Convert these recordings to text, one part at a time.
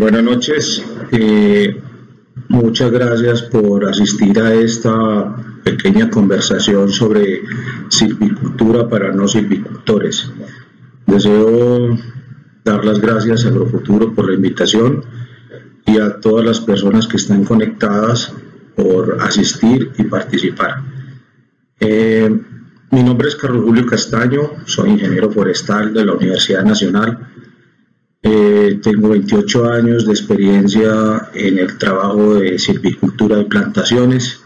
Buenas noches. Muchas gracias por asistir a esta pequeña conversación sobre silvicultura para no silvicultores. Deseo dar las gracias a Agrofuturo por la invitación y a todas las personas que están conectadas por asistir y participar. Mi nombre es Carlos Julio Castaño, soy ingeniero forestal de la Universidad Nacional. Tengo 28 años de experiencia en el trabajo de silvicultura de plantaciones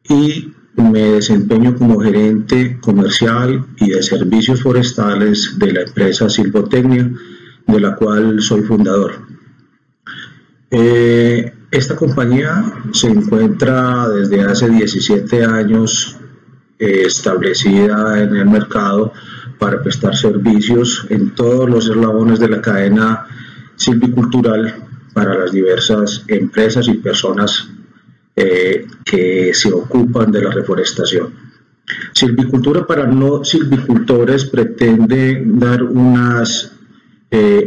y me desempeño como gerente comercial y de servicios forestales de la empresa Silvotecnia, de la cual soy fundador. Esta compañía se encuentra desde hace 17 años establecida en el mercado para prestar servicios en todos los eslabones de la cadena silvicultural para las diversas empresas y personas que se ocupan de la reforestación. Silvicultura para no silvicultores pretende dar unas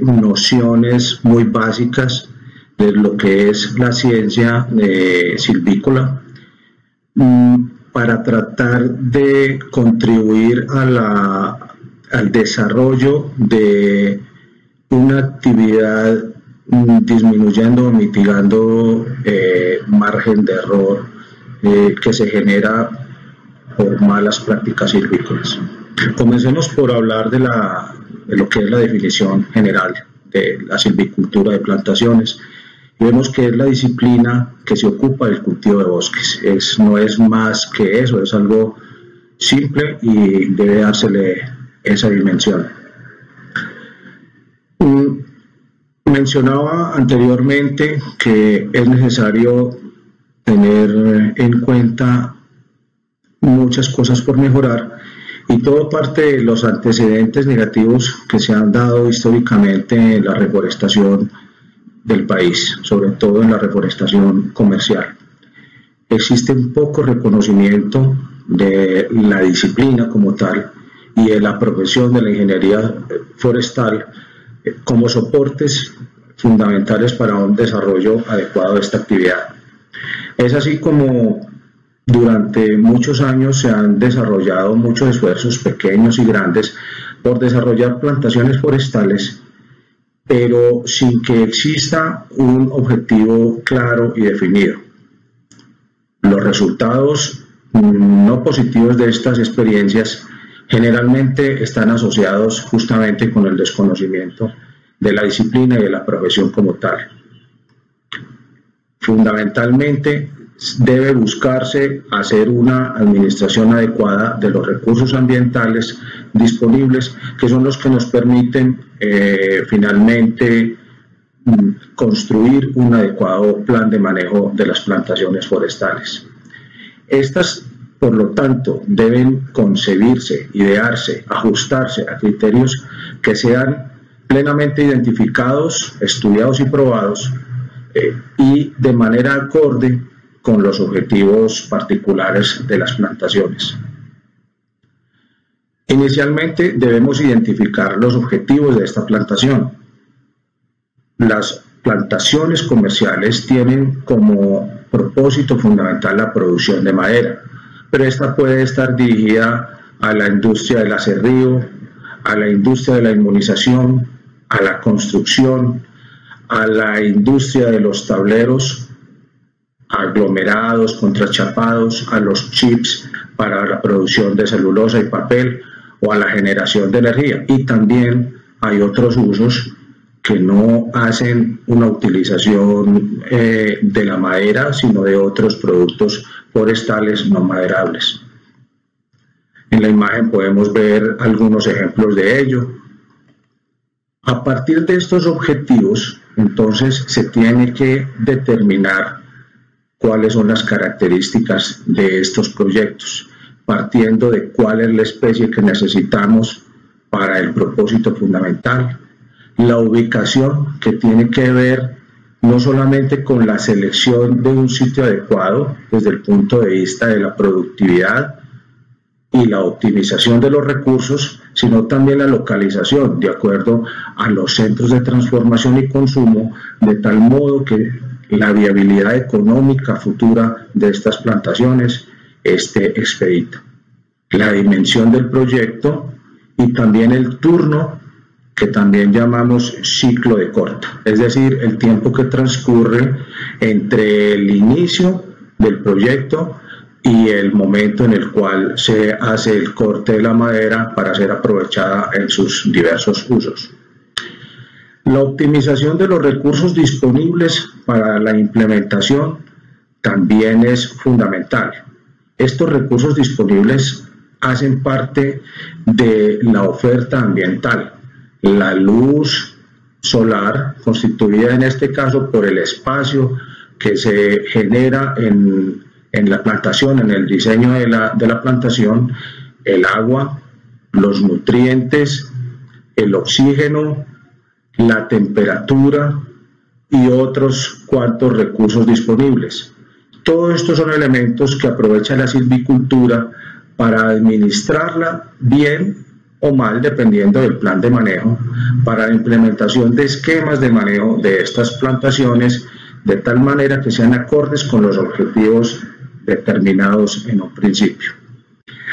nociones muy básicas de lo que es la ciencia silvícola, para tratar de contribuir al desarrollo de una actividad disminuyendo o mitigando margen de error que se genera por malas prácticas silvícolas. Comencemos por hablar de lo que es la definición general de la silvicultura de plantaciones. Vemos que es la disciplina que se ocupa del cultivo de bosques. No es más que eso, es algo simple y debe dársele esa dimensión. Mencionaba anteriormente que es necesario tener en cuenta muchas cosas por mejorar y todo parte de los antecedentes negativos que se han dado históricamente en la reforestación del país, sobre todo en la reforestación comercial. Existe un poco reconocimiento de la disciplina como tal y de la profesión de la ingeniería forestal como soportes fundamentales para un desarrollo adecuado de esta actividad. Es así como durante muchos años se han desarrollado muchos esfuerzos pequeños y grandes por desarrollar plantaciones forestales, pero sin que exista un objetivo claro y definido. Los resultados no positivos de estas experiencias generalmente están asociados justamente con el desconocimiento de la disciplina y de la profesión como tal. Fundamentalmente debe buscarse hacer una administración adecuada de los recursos ambientales disponibles, que son los que nos permiten finalmente construir un adecuado plan de manejo de las plantaciones forestales. Estas, por lo tanto, deben concebirse, idearse, ajustarse a criterios que sean plenamente identificados, estudiados y probados y de manera acorde con los objetivos particulares de las plantaciones. Inicialmente debemos identificar los objetivos de esta plantación. Las plantaciones comerciales tienen como propósito fundamental la producción de madera, pero esta puede estar dirigida a la industria del aserrío, a la industria de la inmunización, a la construcción, a la industria de los tableros aglomerados, contrachapados, a los chips para la producción de celulosa y papel o a la generación de energía. Y también hay otros usos que no hacen una utilización de la madera, sino de otros productos forestales no maderables. En la imagen podemos ver algunos ejemplos de ello. A partir de estos objetivos, entonces se tiene que determinar cuáles son las características de estos proyectos, partiendo de cuál es la especie que necesitamos para el propósito fundamental, la ubicación, que tiene que ver no solamente con la selección de un sitio adecuado desde el punto de vista de la productividad y la optimización de los recursos, sino también la localización de acuerdo a los centros de transformación y consumo, de tal modo que la viabilidad económica futura de estas plantaciones esté expedita. La dimensión del proyecto y también el turno, que también llamamos ciclo de corte, es decir, el tiempo que transcurre entre el inicio del proyecto y el momento en el cual se hace el corte de la madera para ser aprovechada en sus diversos usos. La optimización de los recursos disponibles para la implementación también es fundamental. Estos recursos disponibles hacen parte de la oferta ambiental. La luz solar, constituida en este caso por el espacio que se genera en la plantación, en el diseño de la plantación, el agua, los nutrientes, el oxígeno, la temperatura y otros cuantos recursos disponibles. Todos estos son elementos que aprovecha la silvicultura para administrarla bien o mal, dependiendo del plan de manejo, para la implementación de esquemas de manejo de estas plantaciones, de tal manera que sean acordes con los objetivos determinados en un principio.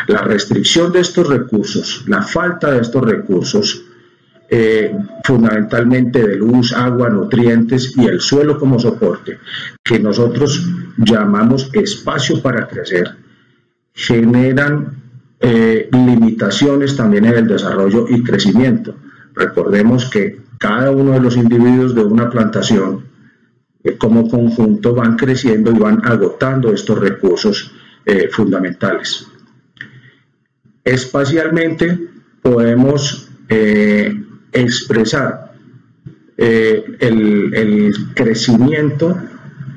La restricción de estos recursos, la falta de estos recursos, fundamentalmente de luz, agua, nutrientes y el suelo como soporte, que nosotros llamamos espacio para crecer, generan limitaciones también en el desarrollo y crecimiento. Recordemos que cada uno de los individuos de una plantación como conjunto van creciendo y van agotando estos recursos fundamentales. Espacialmente podemos expresar el crecimiento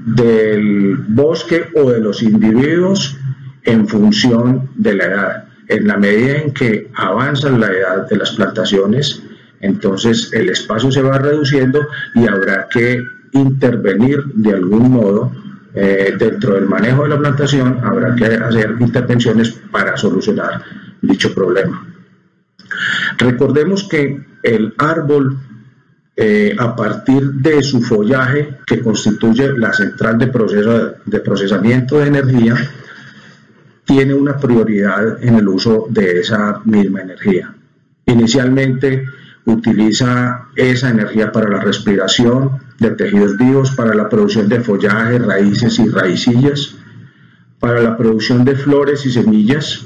del bosque o de los individuos en función de la edad. En la medida en que avanza la edad de las plantaciones, entonces el espacio se va reduciendo y habrá que intervenir de algún modo dentro del manejo de la plantación. Habrá que hacer intervenciones para solucionar dicho problema. Recordemos que el árbol, a partir de su follaje, que constituye la central de procesamiento de energía, tiene una prioridad en el uso de esa misma energía. Inicialmente utiliza esa energía para la respiración de tejidos vivos, para la producción de follaje, raíces y raicillas, para la producción de flores y semillas,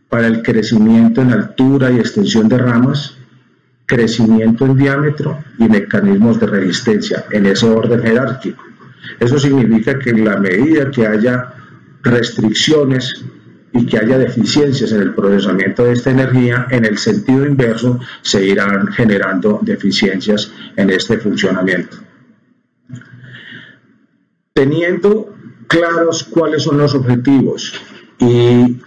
para el crecimiento en altura y extensión de ramas, crecimiento en diámetro y mecanismos de resistencia, en ese orden jerárquico. Eso significa que en la medida que haya restricciones y que haya deficiencias en el procesamiento de esta energía, en el sentido inverso se irán generando deficiencias en este funcionamiento. Teniendo claros cuáles son los objetivos y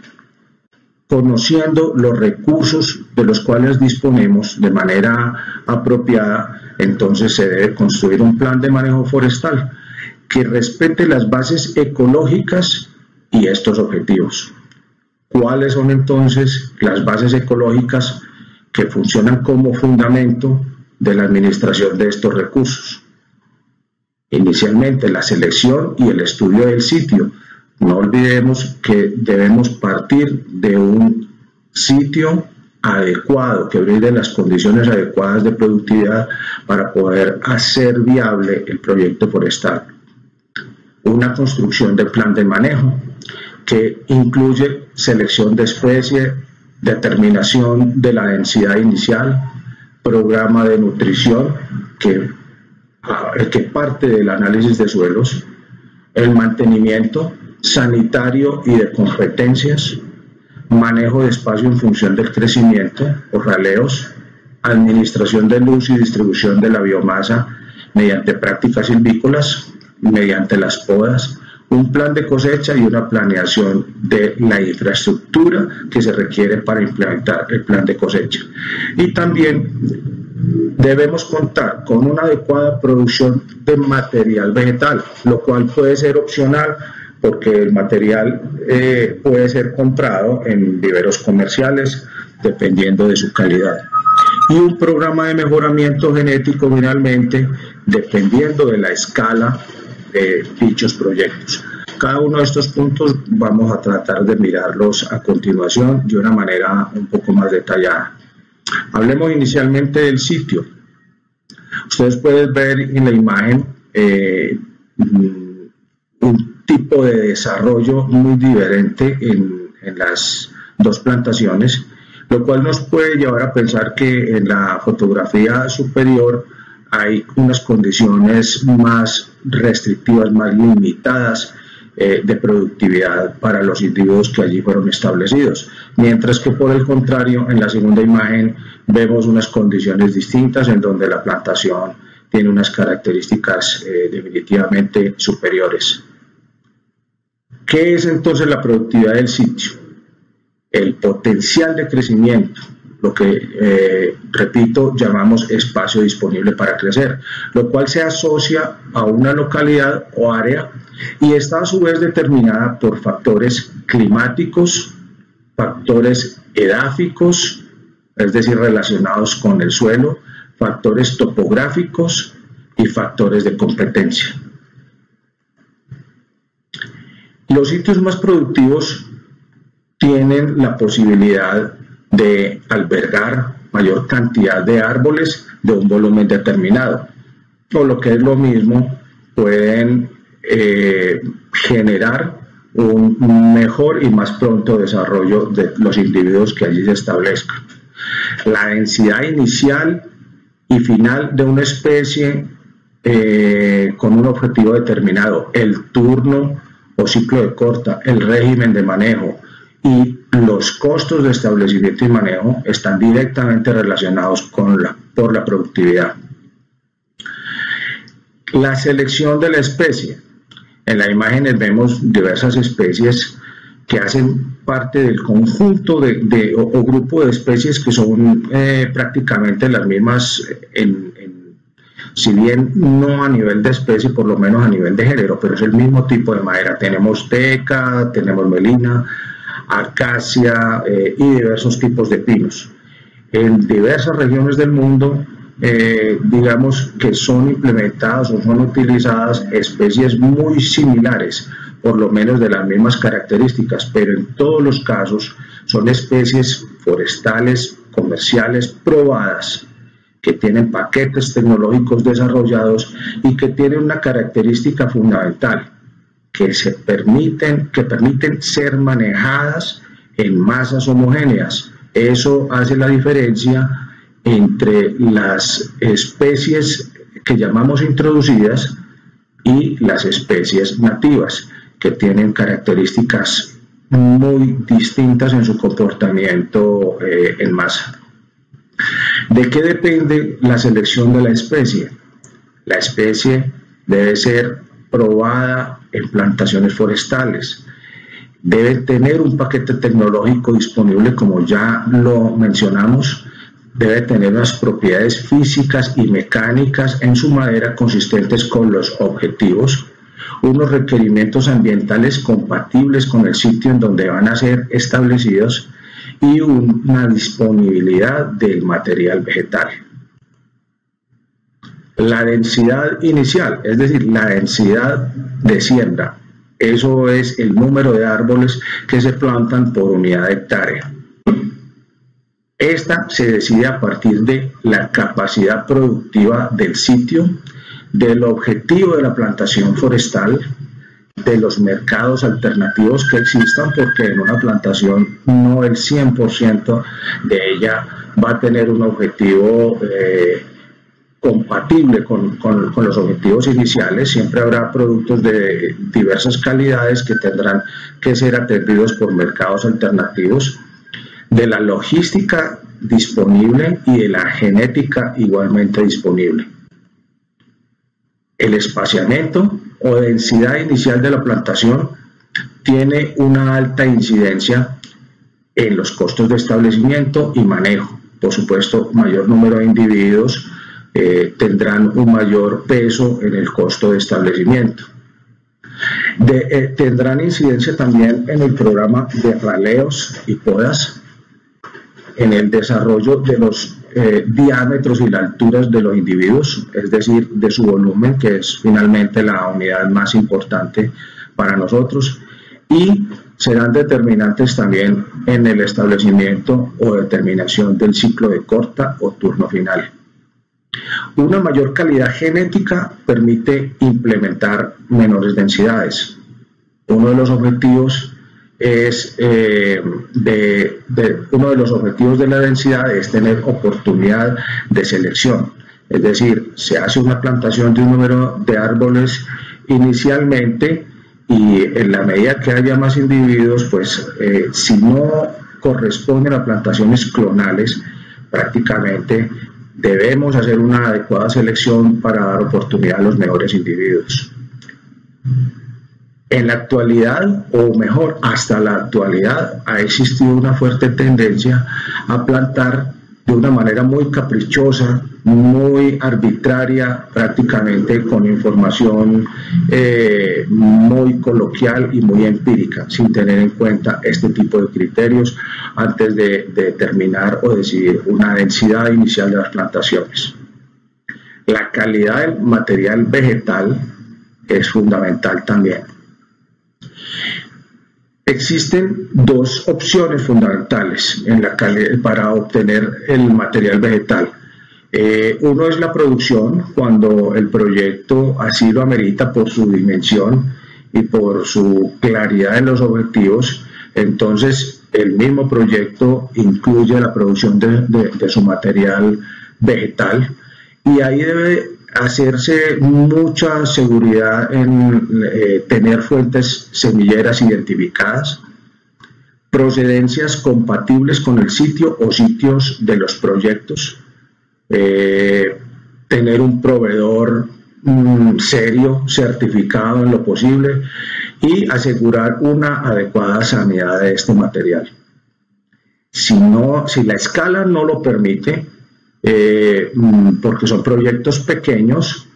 conociendo los recursos de los cuales disponemos de manera apropiada, entonces se debe construir un plan de manejo forestal que respete las bases ecológicas y estos objetivos. ¿Cuáles son entonces las bases ecológicas que funcionan como fundamento de la administración de estos recursos? Inicialmente, la selección y el estudio del sitio. No olvidemos que debemos partir de un sitio adecuado, que brinde las condiciones adecuadas de productividad para poder hacer viable el proyecto forestal. Una construcción de plan de manejo que incluye selección de especie, determinación de la densidad inicial, programa de nutrición que parte del análisis de suelos, el mantenimiento sanitario y de competencias, manejo de espacio en función del crecimiento o raleos, administración de luz y distribución de la biomasa mediante prácticas silvícolas, mediante las podas, un plan de cosecha y una planeación de la infraestructura que se requiere para implementar el plan de cosecha. Y también debemos contar con una adecuada producción de material vegetal, lo cual puede ser opcional porque el material puede ser comprado en viveros comerciales dependiendo de su calidad. Y un programa de mejoramiento genético finalmente, dependiendo de la escala de dichos proyectos. Cada uno de estos puntos vamos a tratar de mirarlos a continuación de una manera un poco más detallada. Hablemos inicialmente del sitio. Ustedes pueden ver en la imagen un tipo de desarrollo muy diferente en las dos plantaciones, lo cual nos puede llevar a pensar que en la fotografía superior hay unas condiciones más restrictivas, más limitadas de productividad para los individuos que allí fueron establecidos, mientras que por el contrario en la segunda imagen vemos unas condiciones distintas en donde la plantación tiene unas características definitivamente superiores. ¿Qué es entonces la productividad del sitio? El potencial de crecimiento, lo que, repito, llamamos espacio disponible para crecer, lo cual se asocia a una localidad o área y está a su vez determinada por factores climáticos, factores edáficos, es decir, relacionados con el suelo, factores topográficos y factores de competencia. Los sitios más productivos tienen la posibilidad de albergar mayor cantidad de árboles de un volumen determinado, o lo que es lo mismo, pueden generar un mejor y más pronto desarrollo de los individuos que allí se establezcan. La densidad inicial y final de una especie con un objetivo determinado, el turno o ciclo de corta, el régimen de manejo y los costos de establecimiento y manejo están directamente relacionados por la productividad. La selección de la especie. En las imágenes vemos diversas especies que hacen parte del conjunto o grupo de especies que son prácticamente las mismas, si bien no a nivel de especie, por lo menos a nivel de género, pero es el mismo tipo de madera. Tenemos teca, tenemos melina, acacia y diversos tipos de pinos. En diversas regiones del mundo, digamos que son implementadas o son utilizadas especies muy similares, por lo menos de las mismas características, pero en todos los casos son especies forestales, comerciales, probadas, que tienen paquetes tecnológicos desarrollados y que tienen una característica fundamental, que permiten ser manejadas en masas homogéneas. Eso hace la diferencia entre las especies que llamamos introducidas y las especies nativas, que tienen características muy distintas en su comportamiento en masa. ¿De qué depende la selección de la especie? La especie debe ser probada en plantaciones forestales, debe tener un paquete tecnológico disponible, como ya lo mencionamos, debe tener unas propiedades físicas y mecánicas en su madera consistentes con los objetivos, unos requerimientos ambientales compatibles con el sitio en donde van a ser establecidos y una disponibilidad del material vegetal. La densidad inicial, es decir, la densidad de siembra, eso es el número de árboles que se plantan por unidad de hectárea. Esta se decide a partir de la capacidad productiva del sitio, del objetivo de la plantación forestal, de los mercados alternativos que existan, porque en una plantación no el 100% de ella va a tener un objetivo compatible con los objetivos iniciales. Siempre habrá productos de diversas calidades que tendrán que ser atendidos por mercados alternativos, de la logística disponible y de la genética igualmente disponible. El espaciamiento o densidad inicial de la plantación tiene una alta incidencia en los costos de establecimiento y manejo. Por supuesto, mayor número de individuos tendrán un mayor peso en el costo de establecimiento. Tendrán incidencia también en el programa de raleos y podas, en el desarrollo de los diámetros y las alturas de los individuos, es decir, de su volumen, que es finalmente la unidad más importante para nosotros, y serán determinantes también en el establecimiento o determinación del ciclo de corta o turno final. Una mayor calidad genética permite implementar menores densidades. Uno de los objetivos de la densidad es tener oportunidad de selección, es decir, se hace una plantación de un número de árboles inicialmente y en la medida que haya más individuos, pues si no corresponden a plantaciones clonales, prácticamente debemos hacer una adecuada selección para dar oportunidad a los mejores individuos. En la actualidad, o mejor, hasta la actualidad, ha existido una fuerte tendencia a plantar de una manera muy caprichosa, muy arbitraria, prácticamente con información muy coloquial y muy empírica, sin tener en cuenta este tipo de criterios antes de determinar o decidir una densidad inicial de las plantaciones. La calidad del material vegetal es fundamental también. Existen dos opciones fundamentales para obtener el material vegetal. Uno es la producción, cuando el proyecto así lo amerita por su dimensión y por su claridad en los objetivos. Entonces, el mismo proyecto incluye la producción de su material vegetal, y ahí debe hacerse mucha seguridad en tener fuentes semilleras identificadas, procedencias compatibles con el sitio o sitios de los proyectos, tener un proveedor serio, certificado en lo posible, y asegurar una adecuada sanidad de este material. Si la escala no lo permite, porque son proyectos pequeños,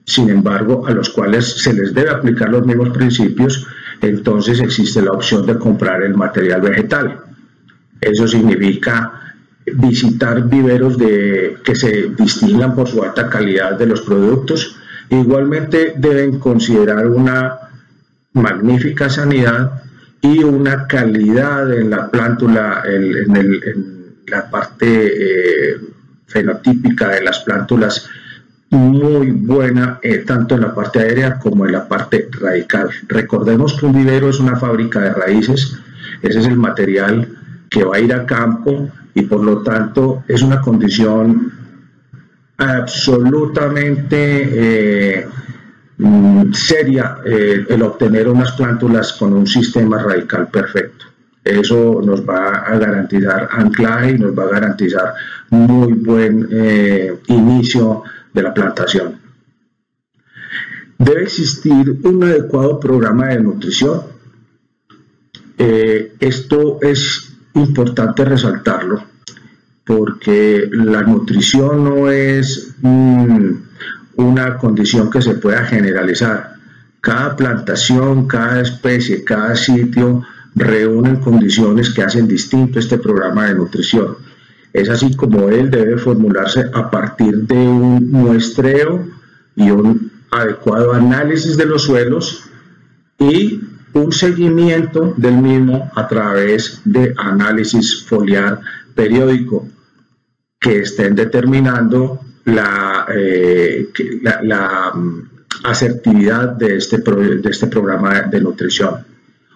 sin embargo, a los cuales se les debe aplicar los mismos principios, entonces existe la opción de comprar el material vegetal. Eso significa visitar viveros que se distingan por su alta calidad de los productos. Igualmente deben considerar una magnífica sanidad y una calidad en la plántula, en la parte fenotípica de las plántulas muy buena, tanto en la parte aérea como en la parte radical. Recordemos que un vivero es una fábrica de raíces, ese es el material que va a ir a campo, y por lo tanto es una condición absolutamente seria el obtener unas plántulas con un sistema radical perfecto. Eso nos va a garantizar anclaje y nos va a garantizar muy buen inicio de la plantación. Debe existir un adecuado programa de nutrición. Esto es importante resaltarlo, porque la nutrición no es una condición que se pueda generalizar. Cada plantación, cada especie, cada sitio reúnen condiciones que hacen distinto este programa de nutrición. Es así como él debe formularse a partir de un muestreo y un adecuado análisis de los suelos y un seguimiento del mismo a través de análisis foliar periódico que estén determinando la asertividad de este programa de nutrición.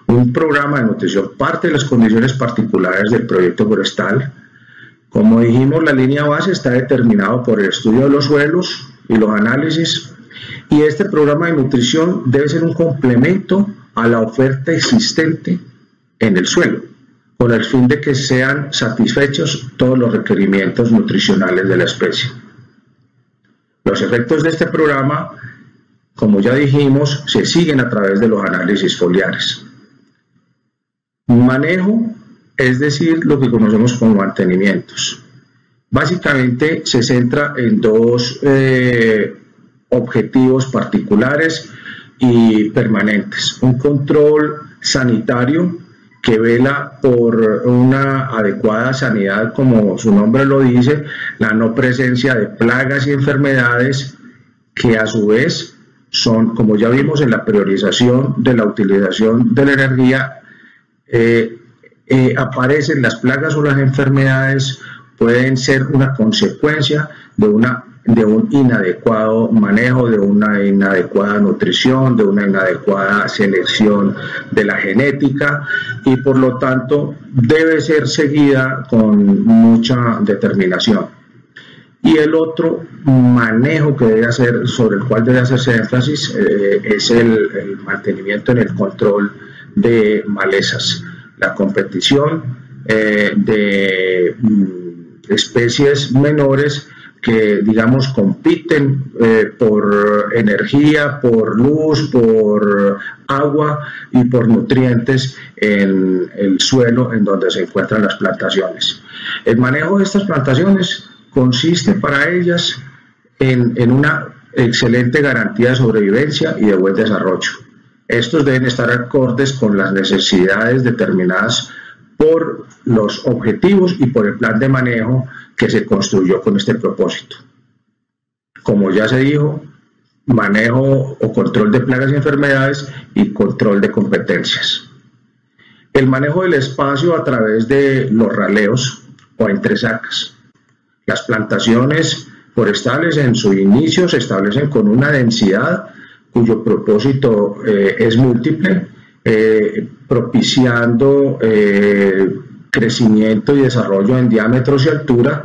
Un programa de nutrición parte de las condiciones particulares del proyecto forestal. Como dijimos, la línea base está determinado por el estudio de los suelos y los análisis, y este programa de nutrición debe ser un complemento a la oferta existente en el suelo, con el fin de que sean satisfechos todos los requerimientos nutricionales de la especie. Los efectos de este programa, como ya dijimos, se siguen a través de los análisis foliares. Manejo, es decir, lo que conocemos como mantenimientos. Básicamente se centra en dos objetivos particulares y permanentes: un control sanitario que vela por una adecuada sanidad, como su nombre lo dice, la no presencia de plagas y enfermedades que a su vez son, como ya vimos en la priorización de la utilización de la energía, aparecen las plagas o las enfermedades, pueden ser una consecuencia de un inadecuado manejo, de una inadecuada nutrición, de una inadecuada selección de la genética, y por lo tanto debe ser seguida con mucha determinación. Y el otro manejo que debe hacer, sobre el cual debe hacerse énfasis, es el mantenimiento en el control de malezas, la competición de especies menores que, digamos, compiten por energía, por luz, por agua y por nutrientes en el suelo en donde se encuentran las plantaciones. El manejo de estas plantaciones consiste para ellas en una excelente garantía de sobrevivencia y de buen desarrollo. Estos deben estar acordes con las necesidades determinadas por los objetivos y por el plan de manejo que se construyó con este propósito. Como ya se dijo, manejo o control de plagas y enfermedades y control de competencias. El manejo del espacio a través de los raleos o entresacas. Las plantaciones forestales en su inicio se establecen con una densidad cuyo propósito es múltiple, propiciando crecimiento y desarrollo en diámetros y altura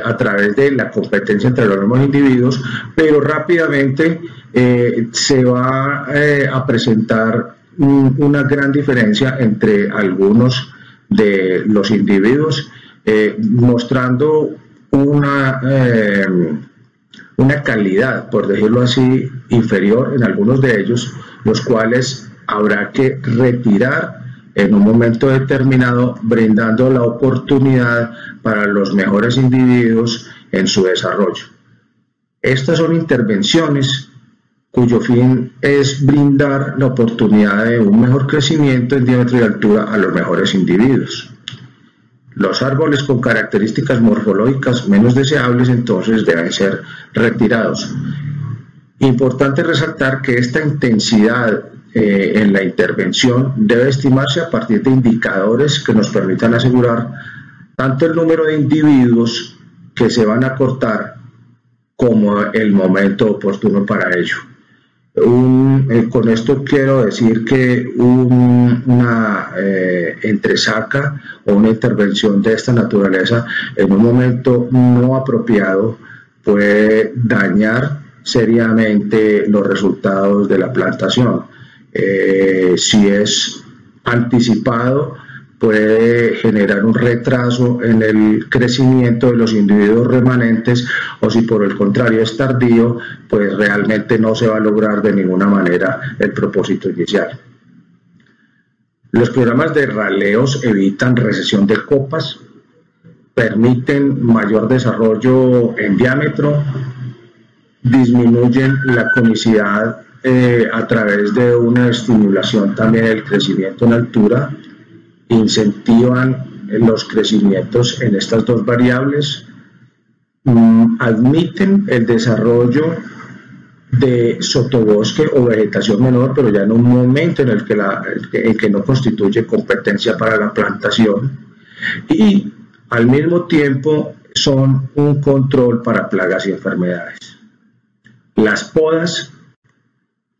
a través de la competencia entre los mismos individuos, pero rápidamente se va a presentar una gran diferencia entre algunos de los individuos, mostrando una calidad, por decirlo así, inferior en algunos de ellos, los cuales habrá que retirar en un momento determinado, brindando la oportunidad para los mejores individuos en su desarrollo. Estas son intervenciones cuyo fin es brindar la oportunidad de un mejor crecimiento en diámetro y altura a los mejores individuos. Los árboles con características morfológicas menos deseables entonces deben ser retirados. Importante resaltar que esta intensidad en la intervención debe estimarse a partir de indicadores que nos permitan asegurar tanto el número de individuos que se van a cortar como el momento oportuno para ello. Con esto quiero decir que una entresaca o una intervención de esta naturaleza en un momento no apropiado puede dañar seriamente los resultados de la plantación. Si es anticipado, puede generar un retraso en el crecimiento de los individuos remanentes, o si por el contrario es tardío, pues realmente no se va a lograr de ninguna manera el propósito inicial. Los programas de raleos evitan recesión de copas, permiten mayor desarrollo en diámetro, disminuyen la conicidad a través de una estimulación también del crecimiento en altura, incentivan los crecimientos en estas dos variables, admiten el desarrollo de sotobosque o vegetación menor, pero ya en un momento en el que no constituye competencia para la plantación, y al mismo tiempo son un control para plagas y enfermedades. Las podas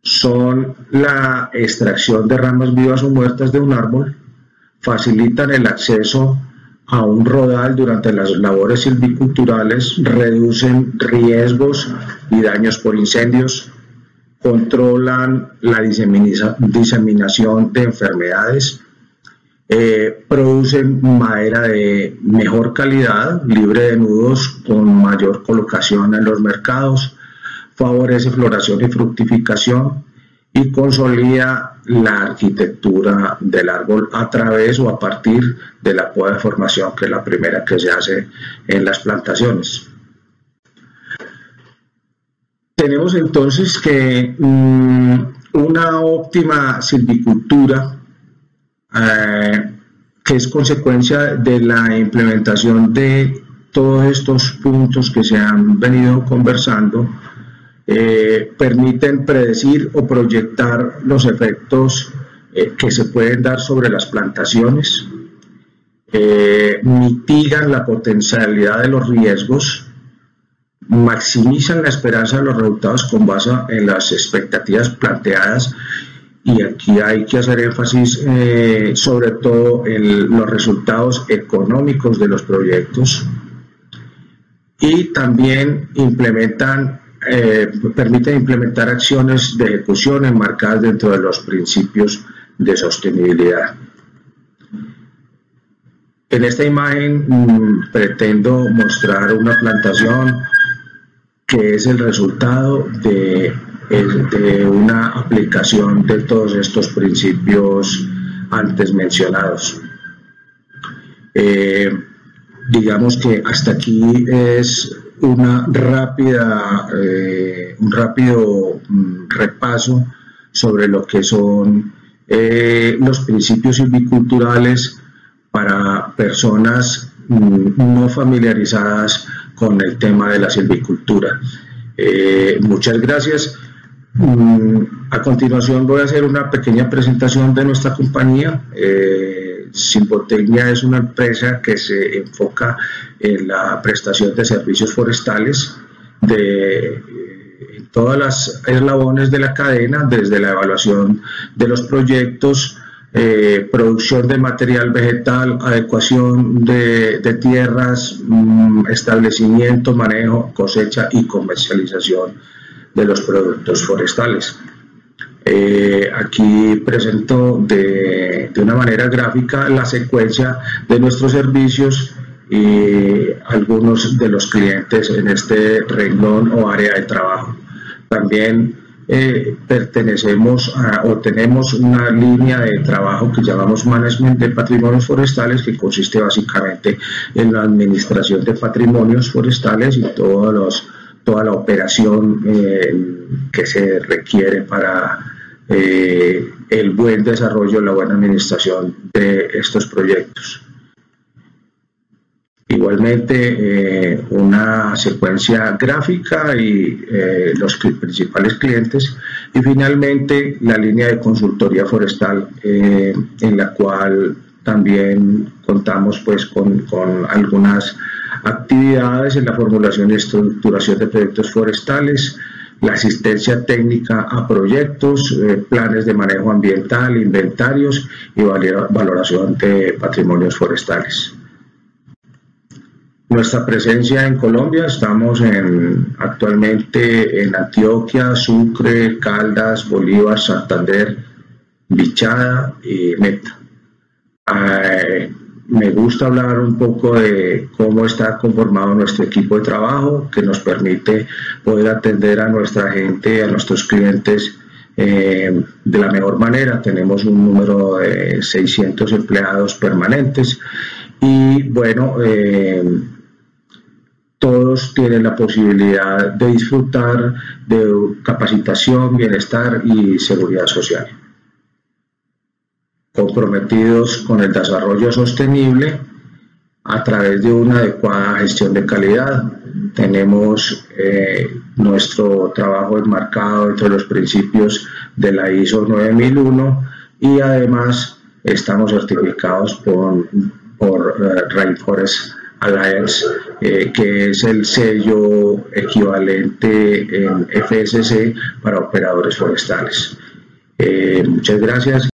son la extracción de ramas vivas o muertas de un árbol, facilitan el acceso a un rodal durante las labores silviculturales, reducen riesgos y daños por incendios, controlan la diseminación de enfermedades, producen madera de mejor calidad, libre de nudos, con mayor colocación en los mercados, favorece floración y fructificación y consolida la arquitectura del árbol a través o a partir de la poda de formación, que es la primera que se hace en las plantaciones. Tenemos entonces que una óptima silvicultura que es consecuencia de la implementación de todos estos puntos que se han venido conversando, permiten predecir o proyectar los efectos que se pueden dar sobre las plantaciones, mitigan la potencialidad de los riesgos, maximizan la esperanza de los resultados con base en las expectativas planteadas, y aquí hay que hacer énfasis sobre todo en los resultados económicos de los proyectos, y también permiten implementar acciones de ejecución enmarcadas dentro de los principios de sostenibilidad. En esta imagen pretendo mostrar una plantación que es el resultado de una aplicación de todos estos principios antes mencionados. Digamos que hasta aquí es un rápido repaso sobre lo que son los principios silviculturales para personas no familiarizadas con el tema de la silvicultura. Muchas gracias. A continuación voy a hacer una pequeña presentación de nuestra compañía. Silvotecnia es una empresa que se enfoca en la prestación de servicios forestales en todas las eslabones de la cadena, desde la evaluación de los proyectos, producción de material vegetal, adecuación de tierras, establecimiento, manejo, cosecha y comercialización de los productos forestales. Aquí presento de una manera gráfica la secuencia de nuestros servicios y algunos de los clientes en este renglón o área de trabajo. También pertenecemos o tenemos una línea de trabajo que llamamos Management de Patrimonios Forestales, que consiste básicamente en la administración de patrimonios forestales y toda la operación que se requiere para el buen desarrollo, la buena administración de estos proyectos. Igualmente una secuencia gráfica y los principales clientes, y finalmente la línea de consultoría forestal en la cual también contamos pues con algunas actividades en la formulación y estructuración de proyectos forestales, la asistencia técnica a proyectos, planes de manejo ambiental, inventarios y valoración de patrimonios forestales. Nuestra presencia en Colombia, estamos actualmente en Antioquia, Sucre, Caldas, Bolívar, Santander, Bichada y Meta. Me gusta hablar un poco de cómo está conformado nuestro equipo de trabajo, que nos permite poder atender a nuestra gente, a nuestros clientes de la mejor manera. Tenemos un número de 600 empleados permanentes y bueno, todos tienen la posibilidad de disfrutar de capacitación, bienestar y seguridad social. Comprometidos con el desarrollo sostenible a través de una adecuada gestión de calidad. Tenemos nuestro trabajo enmarcado entre los principios de la ISO 9001 y además estamos certificados por Rainforest Alliance, que es el sello equivalente en FSC para operadores forestales. Muchas gracias.